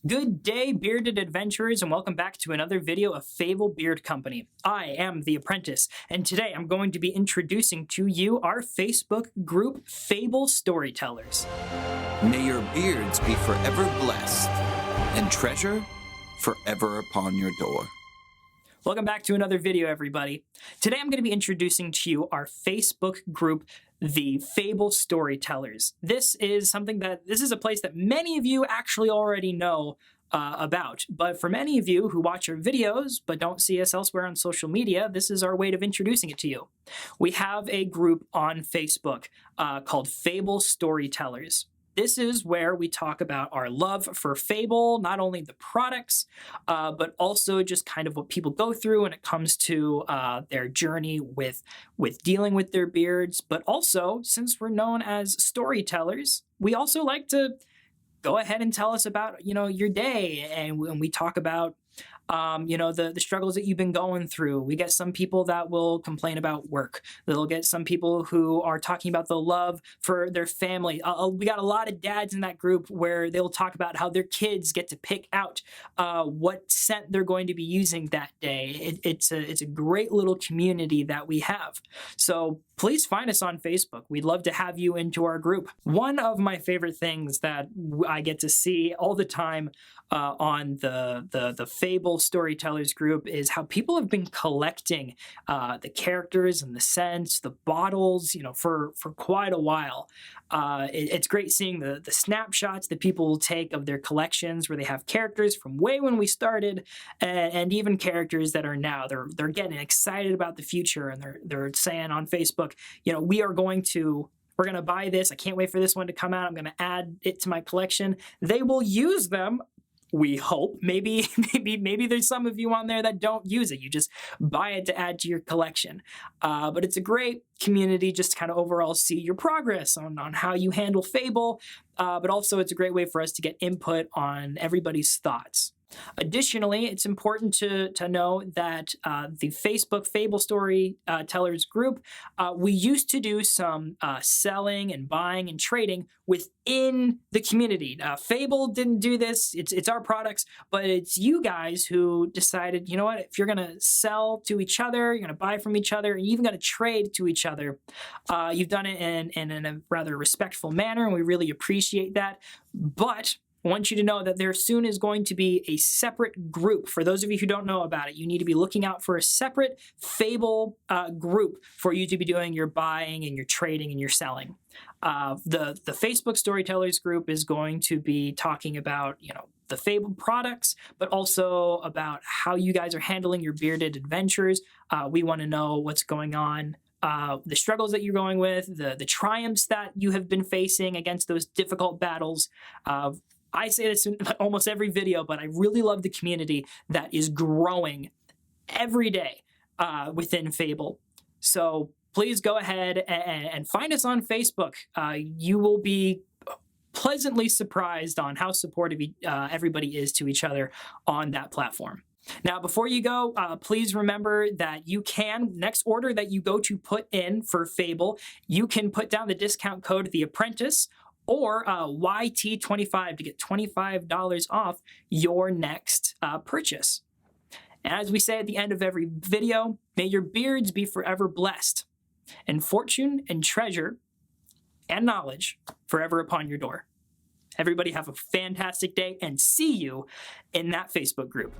Good day, bearded adventurers, and welcome back to another video of Fable Beard Company. I am the apprentice, and today I'm going to be introducing to you our Facebook group, Fable Storytellers. May your beards be forever blessed, and treasure forever upon your door. Welcome back to another video, everybody. Today I'm going to be introducing to you our Facebook group, the Fable Storytellers. This is a place that many of you actually already know about, but for many of you who watch our videos but don't see us elsewhere on social media, this is our way of introducing it to you. We have a group on Facebook called Fable Storytellers. This is where we talk about our love for Fable, not only the products, but also just kind of what people go through when it comes to their journey with dealing with their beards. But also, since we're known as storytellers, we also like to go ahead and tell us about, your day. And when we talk about, the struggles that you've been going through. We get some people that will complain about work. They'll get some people who are talking about the love for their family. We got a lot of dads in that group where they'll talk about how their kids get to pick out what scent they're going to be using that day. It's a great little community that we have. So please find us on Facebook. We'd love to have you into our group. One of my favorite things that I get to see all the time on the Fable Storytellers group is how people have been collecting the characters and the scents, the bottles, for quite a while. It's great seeing the snapshots that people will take of their collections where they have characters from way when we started and even characters that are now. They're getting excited about the future, and they're saying on Facebook, we're going to buy this. I can't wait for this one to come out. I'm going to add it to my collection. They will use them. We hope. Maybe there's some of you on there that don't use it. You just buy it to add to your collection. But it's a great community just to kind of overall see your progress on how you handle Fable. But also it's a great way for us to get input on everybody's thoughts. Additionally, it's important to know that the Facebook Fable Storytellers group, we used to do some selling and buying and trading within the community. Fable didn't do this. It's our products, but it's you guys who decided, if you're going to sell to each other, you're going to buy from each other, and you're even going to trade to each other, you've done it in a rather respectful manner, and we really appreciate that. But I want you to know that there soon is going to be a separate group. For those of you who don't know about it, you need to be looking out for a separate Fable group for you to be doing your buying and your trading and your selling. The Facebook Storytellers group is going to be talking about, the Fable products, but also about how you guys are handling your bearded adventures. We want to know what's going on. The struggles that you're going with, the triumphs that you have been facing against those difficult battles. I say this in almost every video, but I really love the community that is growing every day within Fable. So please go ahead and find us on Facebook. You will be pleasantly surprised on how supportive everybody is to each other on that platform. Now, before you go, please remember that you can, next order that you go to put in for Fable, you can put down the discount code The Apprentice or YT25 to get $25 off your next purchase. And as we say at the end of every video, may your beards be forever blessed, and fortune and treasure and knowledge forever upon your door. Everybody have a fantastic day, and see you in that Facebook group.